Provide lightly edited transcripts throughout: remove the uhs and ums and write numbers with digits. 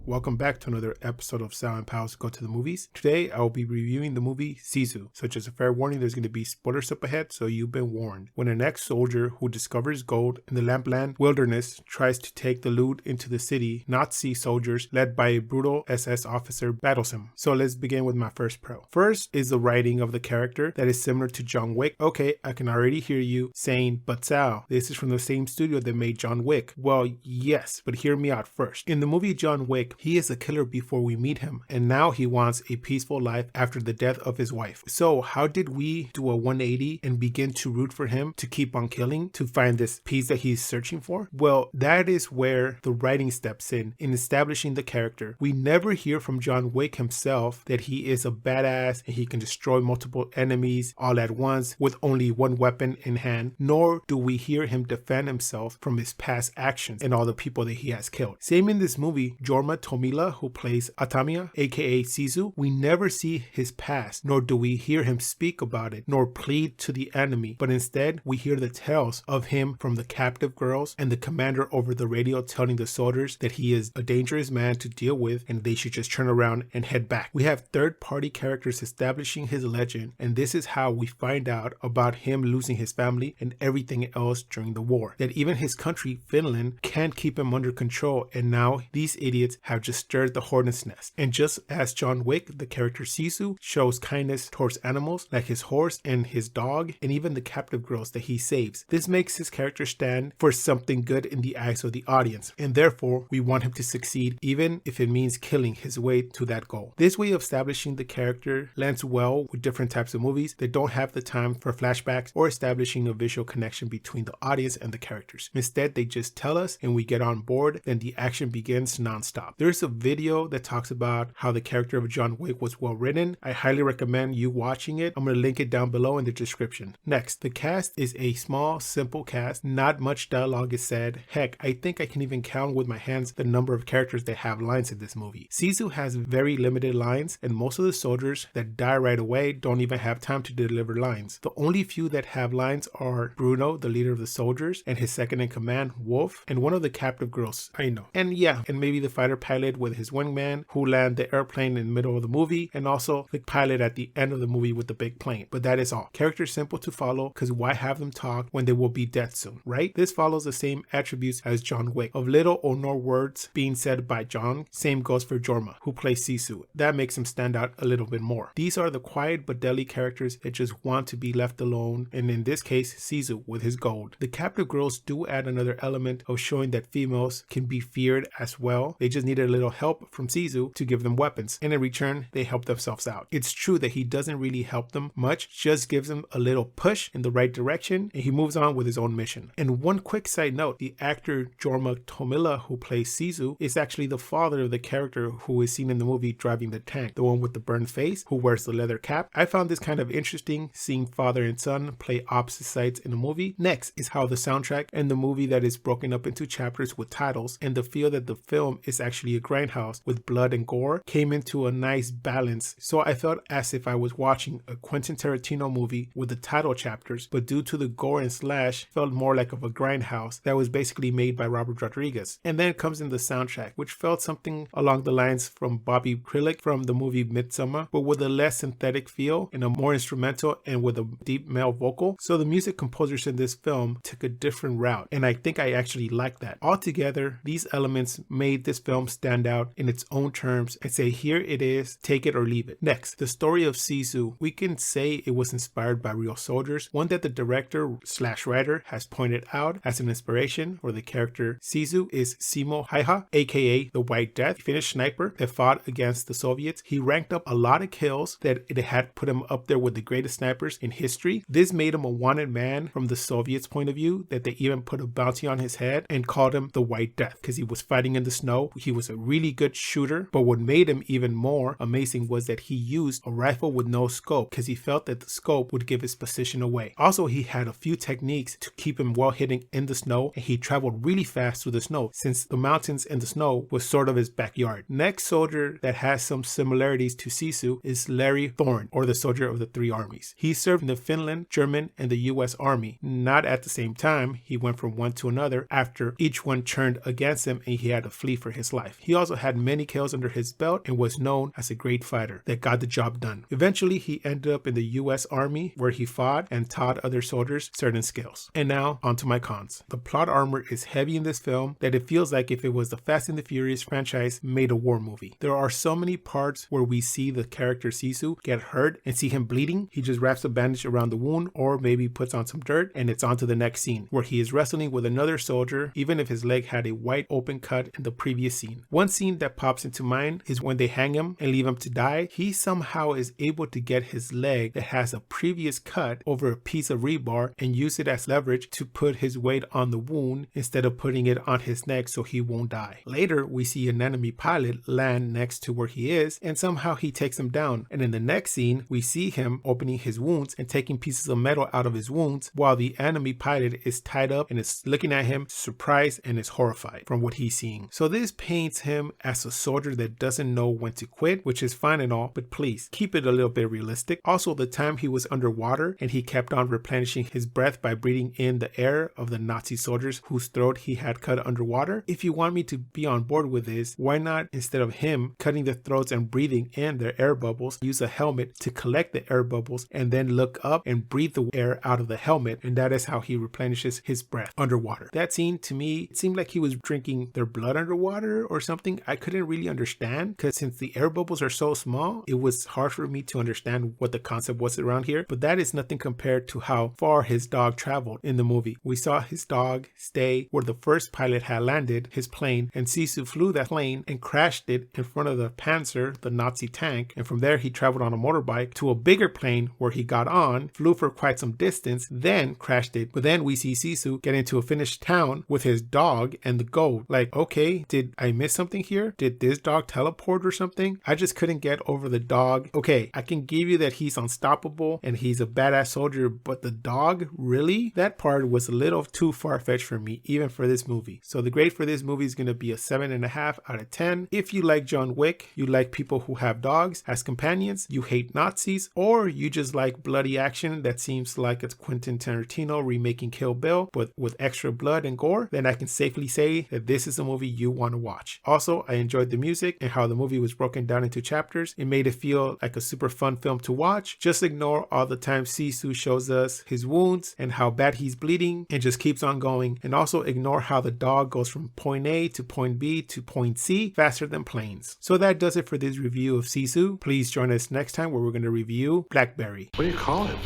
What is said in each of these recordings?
welcome back to another episode of Sal and Pals Go to the Movies. Today I will be reviewing the movie Sisu. So just a fair warning, there's going to be spoilers up ahead, so you've been warned. When an ex-soldier who discovers gold in the Lampland wilderness tries to take the loot into the city, Nazi soldiers led by a brutal SS officer battles him. So let's begin with my first pro. First is the writing of the character that is similar to John Wick. Okay, I can already hear you saying, but Sal, this is from the same studio that made John Wick. Well, yes, but hear me out first. In the movie John Wick, he is a killer before we meet him, and now he wants a peaceful life after the death of his wife. So how did we do a 180 and begin to root for him to keep on killing, to find this peace that he's searching for? Well, that is where the writing steps in establishing the character. We never hear from John Wick himself that he is a badass and he can destroy multiple enemies all at once with only one weapon in hand, nor do we hear him defend himself from his past actions and all the people that he has killed. Same in this movie, Jorma Tomila, who plays Atamia, aka Sisu, we never see his past, nor do we hear him speak about it, nor plead to the enemy, but instead we hear the tales of him from the captive girls and the commander over the radio telling the soldiers that he is a dangerous man to deal with and they should just turn around and head back. We have third-party characters establishing his legend, and this is how we find out about him losing his family and everything else during the war. That even his country, Finland, can't keep him under control, and now these idiots have just stirred the hornet's nest. And just as John Wick, the character Sisu shows kindness towards animals like his horse and his dog and even the captive girls that he saves. This makes his character stand for something good in the eyes of the audience, and therefore we want him to succeed even if it means killing his way to that goal. This way of establishing the character lands well with different types of movies that don't have the time for flashbacks or establishing a visual connection between the audience and the characters. Instead, they just tell us and we get on board, then the action begins nonstop. There's a video that talks about how the character of John Wick was well written. I highly recommend you watching it. I'm going to link it down below in the description. Next, the cast is a small, simple cast. Not much dialogue is said. Heck, I think I can even count with my hands the number of characters that have lines in this movie. Sisu has very limited lines, and most of the soldiers that die right away don't even have time to deliver lines. The only few that have lines are Bruno, the leader of the soldiers, and his second in command, Wolf, and one of the captive girls, I know. And yeah, and maybe the fighter pilot with his wingman who land the airplane in the middle of the movie, and also the pilot at the end of the movie with the big plane. But that is all. Characters simple to follow, because why have them talk when they will be dead soon, right? This follows the same attributes as John Wick, of little or no words being said by John. Same goes for Jorma, who plays Sisu. That makes him stand out a little bit more. These are the quiet but deadly characters that just want to be left alone, and in this case, Sisu with his gold. The captive girls do add another element of showing that females can be feared as well. They just needed a little help from Sisu to give them weapons, and in return, they help themselves out. It's true that he doesn't really help them much, just gives them a little push in the right direction, and he moves on with his own mission. And one quick side note, the actor Jorma Tomila, who plays Sisu, is actually the father of the character who is seen in the movie driving the tank, the one with the burned face, who wears the leather cap. I found this kind of interesting, seeing father and son play opposite sides in a movie. Next is how the soundtrack and the movie that is broken up into chapters with titles, and the feel that the film is actually a grindhouse with blood and gore came into a nice balance. So I felt as if I was watching a Quentin Tarantino movie with the title chapters, but due to the gore and slash, felt more like of a grindhouse that was basically made by Robert Rodriguez. And then comes in the soundtrack, which felt something along the lines from Bobby Krilic from the movie Midsummer, but with a less synthetic feel and a more instrumental and with a deep male vocal. So the music composers in this film took a different route, and I think I actually like that. Altogether, these elements made this film stand out in its own terms and say, here it is, take it or leave it. Next, the story of Sisu. We can say it was inspired by real soldiers, one that the director / writer has pointed out as an inspiration for the character Sisu is Simo Haiha, aka the White Death, a Finnish sniper that fought against the Soviets. He ranked up a lot of kills that it had put him up there with the greatest snipers in history. This made him a wanted man from the Soviets' point of view, that they even put a bounty on his head and called him the White Death because he was fighting in the snow. He was a really good shooter, but what made him even more amazing was that he used a rifle with no scope because he felt that the scope would give his position away. Also, he had a few techniques to keep him well hidden in the snow, and he traveled really fast through the snow since the mountains and the snow was sort of his backyard. Next soldier that has some similarities to Sisu is Larry Thorne, or the soldier of the three armies. He served in the Finland, German, and the US Army. Not at the same time, he went from one to another after each one turned against him and he had to flee for his life. He also had many kills under his belt and was known as a great fighter that got the job done. Eventually, he ended up in the US Army where he fought and taught other soldiers certain skills. And now, onto my cons. The plot armor is heavy in this film that it feels like if it was the Fast and the Furious franchise made a war movie. There are so many parts where we see the character Sisu get hurt and see him bleeding. He just wraps a bandage around the wound or maybe puts on some dirt and it's on to the next scene where he is wrestling with another soldier even if his leg had a wide open cut in the previous scene. One scene that pops into mind is when they hang him and leave him to die. He somehow is able to get his leg that has a previous cut over a piece of rebar and use it as leverage to put his weight on the wound instead of putting it on his neck so he won't die. Later, we see an enemy pilot land next to where he is and somehow he takes him down. And in the next scene, we see him opening his wounds and taking pieces of metal out of his wounds while the enemy pilot is tied up and is looking at him surprised and is horrified from what he's seeing. So this paints him as a soldier that doesn't know when to quit, which is fine and all, but please keep it a little bit realistic. Also, the time he was underwater and he kept on replenishing his breath by breathing in the air of the Nazi soldiers whose throat he had cut underwater. If you want me to be on board with this, why not, instead of him cutting their throats and breathing in their air bubbles, use a helmet to collect the air bubbles and then look up and breathe the air out of the helmet, and that is how he replenishes his breath underwater. That scene, to me, it seemed like he was drinking their blood underwater or something. I couldn't really understand because since the air bubbles are so small, it was hard for me to understand what the concept was around here, but that is nothing compared to how far his dog traveled in the movie. We saw his dog stay where the first pilot had landed his plane, and Sisu flew that plane and crashed it in front of the Panzer, the Nazi tank, and from there he traveled on a motorbike to a bigger plane where he got on, flew for quite some distance, then crashed it. But then we see Sisu get into a finished town with his dog and the gold. Like, okay, did I miss something here? Did this dog teleport or something? I just couldn't get over the dog. Okay, I can give you that he's unstoppable and he's a badass soldier, but the dog, really? That part was a little too far-fetched for me, even for this movie. So the grade for this movie is going to be a 7.5 out of 10. If you like John Wick, you like people who have dogs as companions, you hate Nazis, or you just like bloody action that seems like it's Quentin Tarantino remaking Kill Bill, but with extra blood and gore, then I can safely say that this is a movie you want to watch. Also, I enjoyed the music and how the movie was broken down into chapters. It made it feel like a super fun film to watch. Just ignore all the times Sisu shows us his wounds and how bad he's bleeding and just keeps on going. And also ignore how the dog goes from point A to point B to point C faster than planes. So that does it for this review of Sisu. Please join us next time where we're going to review Blackberry. What do you call it?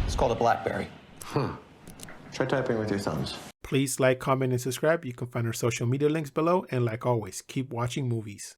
It's called a Blackberry. Huh. Try typing with your thumbs. Please like, comment, and subscribe. You can find our social media links below. And like always, keep watching movies.